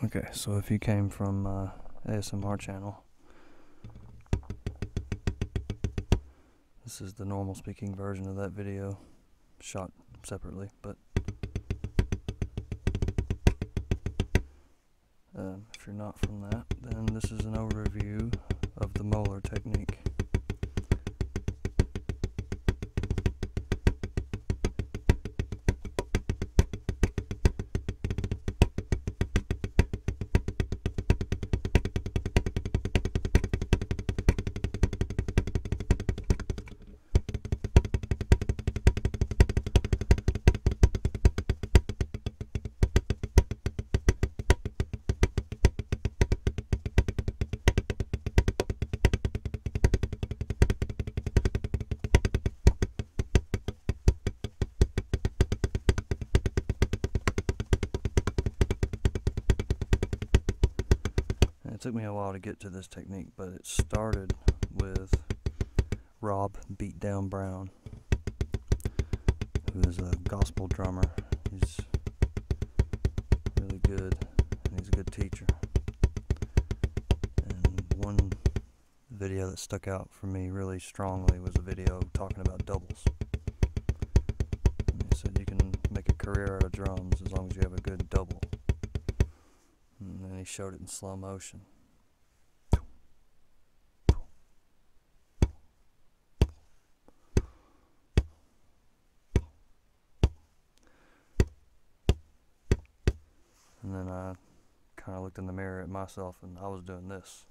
Okay, so if you came from ASMR channel, this is the normal speaking version of that video, shot separately, but if you're not from that, then this is an overview of the Moeller technique. It took me a while to get to this technique, but it started with Rob Beatdown Brown, who is a gospel drummer. He's really good, and he's a good teacher. And one video that stuck out for me really strongly was a video talking about doubles. And he said you can make a career out of drums as long as you have a good double. And then he showed it in slow motion. And then I kind of looked in the mirror at myself, and I was doing this.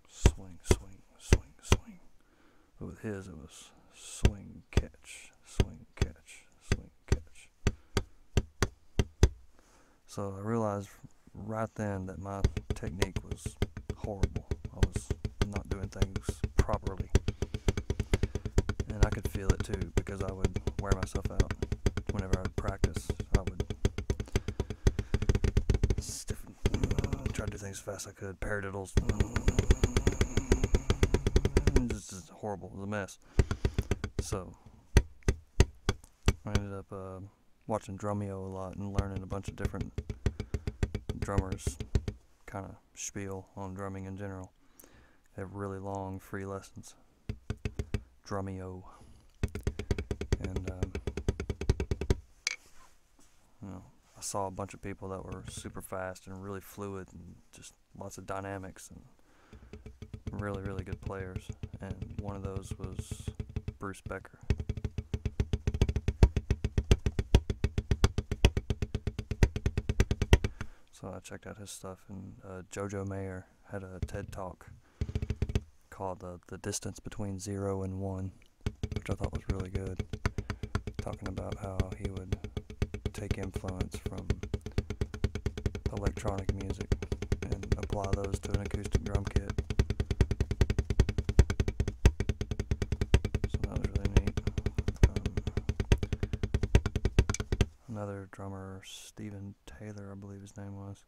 Swing, swing, swing, swing. But with his, it was swing, catch, swing, catch, swing, catch. So I realized right then that my technique was horrible. I was not doing things properly. And I could feel it too, because I would wear myself out whenever I would practice. I would try to do things as fast as I could, paradiddles. Just horrible. It was a mess. So I ended up watching Drumeo a lot and learning a bunch of different drummers kind of spiel on drumming in general. They have really long free lessons. Drumeo. And I saw a bunch of people that were super fast and really fluid and just lots of dynamics and really, really good players. And one of those was Bruce Becker. So I checked out his stuff, and Jojo Mayer had a TED Talk called The Distance Between 0 and 1, which I thought was really good, talking about how he would take influence from electronic music and apply those to an acoustic drum kit. So that was really neat. Another drummer, Steven Taylor, I believe his name was.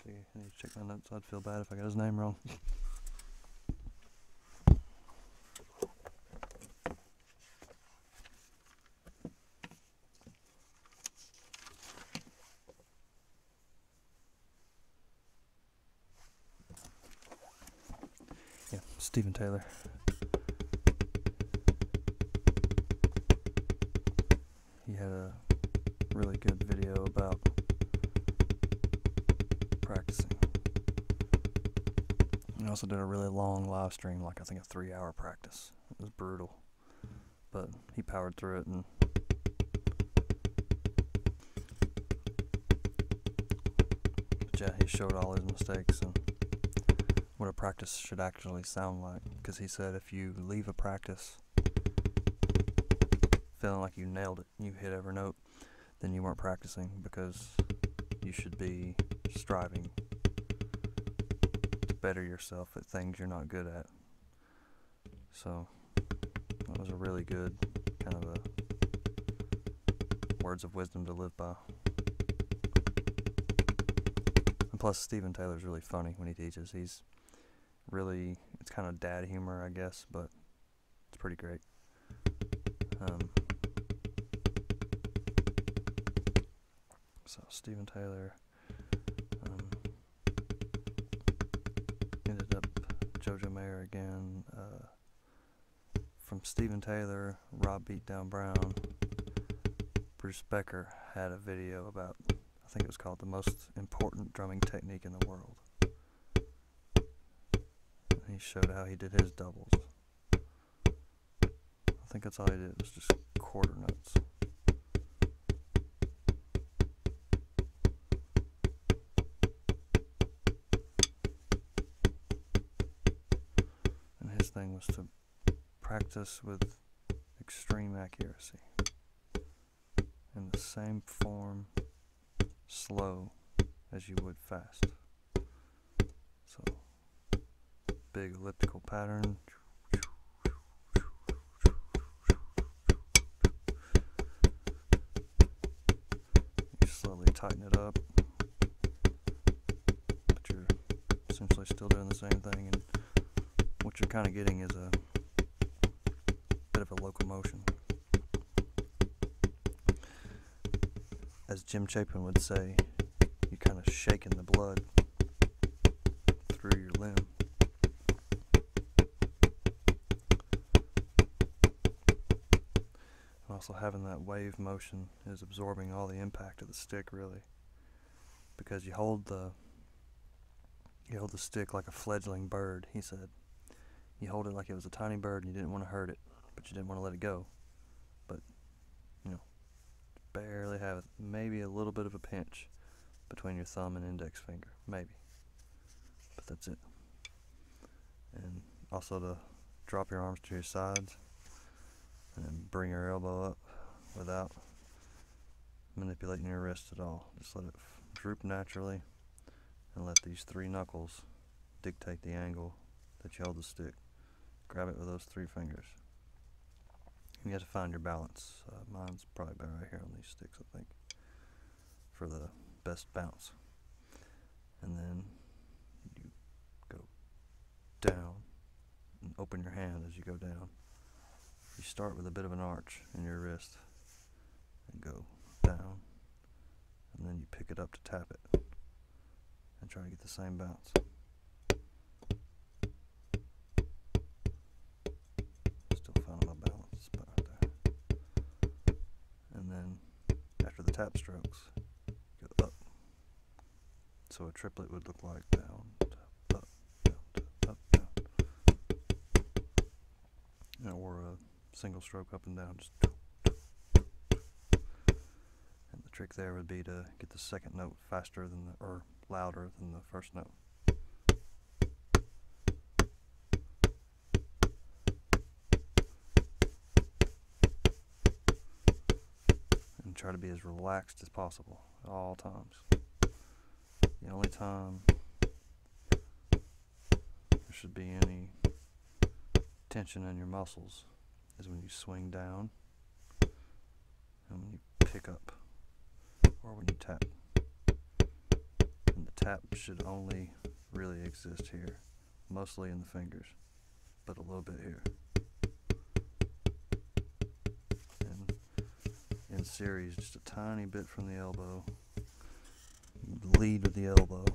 I need to check my notes. I'd feel bad if I got his name wrong. Yeah, Steven Taylor. He had a really good video about practicing. He also did a really long live stream, like I think a 3-hour practice. It was brutal, but he powered through it. And yeah, he showed all his mistakes and what a practice should actually sound like. Because he said if you leave a practice feeling like you nailed it, you hit every note, then you weren't practicing, because you should be striving to better yourself at things you're not good at. So that was a really good kind of a words of wisdom to live by. And plus, Steven Taylor's really funny when he teaches. He's really, it's kind of dad humor, I guess, but it's It's pretty great. So Steven Taylor ended up JoJo Mayer again. From Steven Taylor, Rob Beatdown Brown, Bruce Becker had a video about, I think it was called The Most Important Drumming Technique in the World. And he showed how he did his doubles. I think that's all he did, was just quarter notes. And his thing was to practice with extreme accuracy in the same form, slow as you would fast. So big elliptical pattern. You slowly tighten it up, but you're essentially still doing the same thing, and what you're kind of getting is a bit of a locomotion. As Jim Chapin would say, you're kind of shaking the blood through your limb. And also having that wave motion is absorbing all the impact of the stick, really, because you hold the stick like a fledgling bird. He said you hold it like it was a tiny bird and you didn't want to hurt it, but you didn't want to let it go. But barely have maybe a little bit of a pinch between your thumb and index finger, maybe, but that's it. And also to drop your arms to your sides and then bring your elbow up without manipulating your wrist at all. Just let it droop naturally and let these three knuckles dictate the angle that you hold the stick. Grab it with those three fingers. You have to find your balance. Mine's probably better right here on these sticks, I think, for the best bounce. And then you go down and open your hand as you go down. You start with a bit of an arch in your wrist and go down, and then you pick it up to tap it and try to get the same bounce. Still finding my balance spot right there. And then after the tap strokes, go up. So a triplet would look like down, tap, up, down, tap, up, down. Or a single stroke up and down, just. And the trick there would be to get the second note faster than or louder than the first note. And try to be as relaxed as possible at all times. The only time there should be any tension in your muscles is when you swing down and when you pick up or when you tap. And the tap should only really exist here, mostly in the fingers, but a little bit here. And in series, just a tiny bit from the elbow. Lead with the elbow.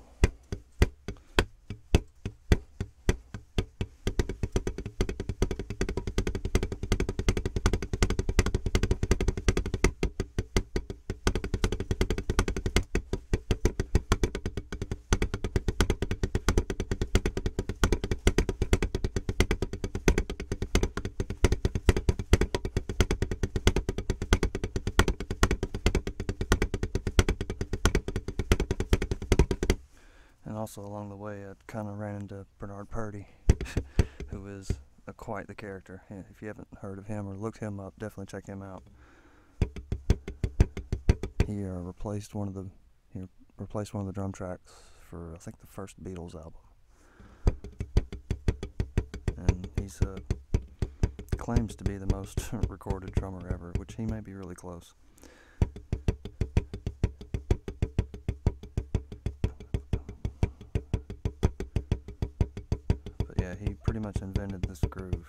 And also along the way, I kind of ran into Bernard Purdy, who is quite the character. If you haven't heard of him or looked him up, definitely check him out. He replaced one of the drum tracks for I think the first Beatles album, and he's claims to be the most recorded drummer ever, which he may be really close. Yeah, he pretty much invented this groove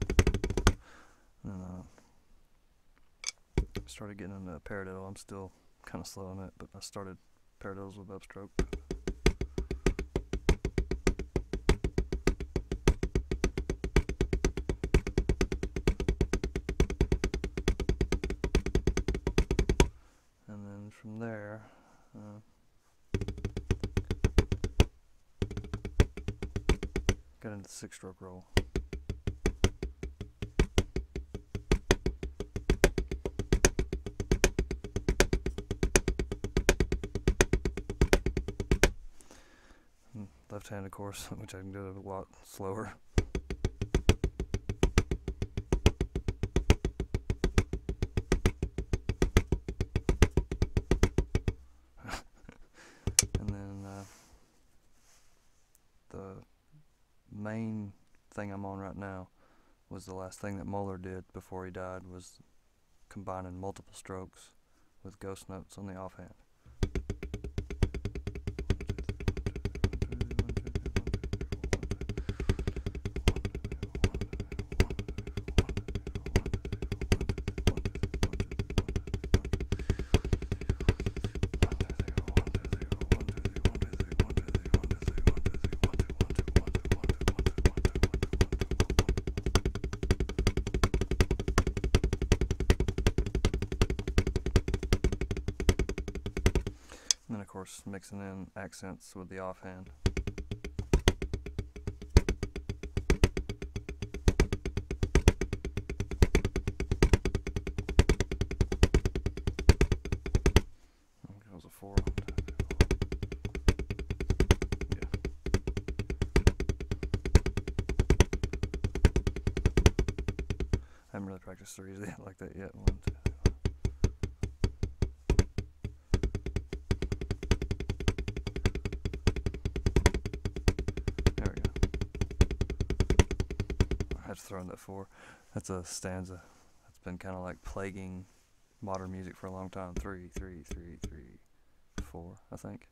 And, started getting into paradiddle. I'm still kind of slow on it, but I started paradiddles with upstroke. And then from there, got into the 6-stroke roll. Left-handed, of course, which I can do a lot slower. And then the main thing I'm on right now was the last thing that Moeller did before he died, was combining multiple strokes with ghost notes on the offhand. And then, of course, mixing in accents with the offhand. That was a 4. Yeah. I haven't really practiced 3s like that yet. 1, 2. I had to throw in that 4. That's a stanza that's been kind of like plaguing modern music for a long time. 3, 3, 3, 3, 4, I think.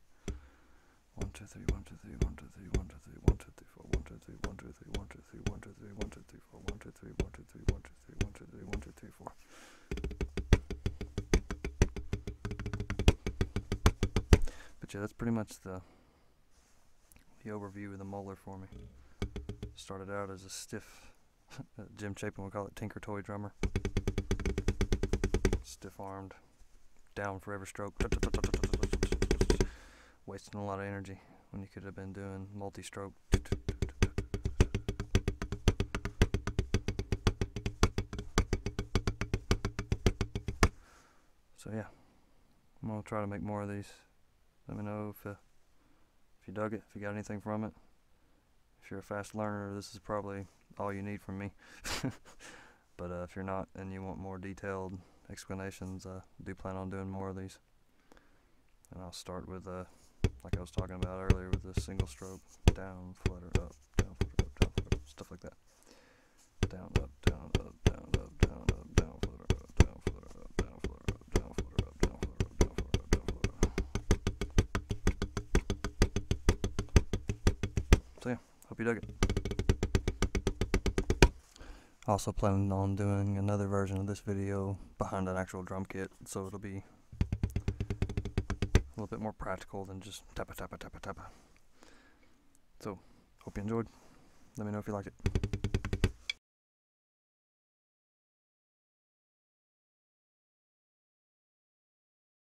1, 2, 3, 1, 2, 3, 1, 2, 3, 1, 2, 3, 1, 2, 3, 4, 1, 2, 3, 1, 2, 3, 1, 2, 3, 1, 2, 3, 1, 2, 3, 4, 1, 2, 3, 1, 2, 3, 1, 2, 3, 1, 2, 3, 1, 2, 3, 4. But yeah, that's pretty much the overview of the Moeller for me. Started out as a stiff, Jim Chapin would call it tinker toy drummer. Stiff-armed, down for every stroke, wasting a lot of energy when you could have been doing multi-stroke. So yeah, I'm gonna try to make more of these. Let me know if you dug it, if you got anything from it. If you're a fast learner, this is probably all you need from me. But if you're not and you want more detailed explanations, I do plan on doing more of these. And I'll start with, like I was talking about earlier, with the single stroke, down, flutter, up, down, flutter, up, down, flutter, up, stuff like that. Down, up, down, up, down, up, down, up, down, flutter, up, down, flutter, up, down, flutter, up, down, flutter, up, down, flutter, up, down, flutter, up, down, flutter, up. So yeah, hope you dug it. Also planning on doing another version of this video behind an actual drum kit, so it'll be a little bit more practical than just tappa tappa tappa tappa. So, hope you enjoyed. Let me know if you liked it.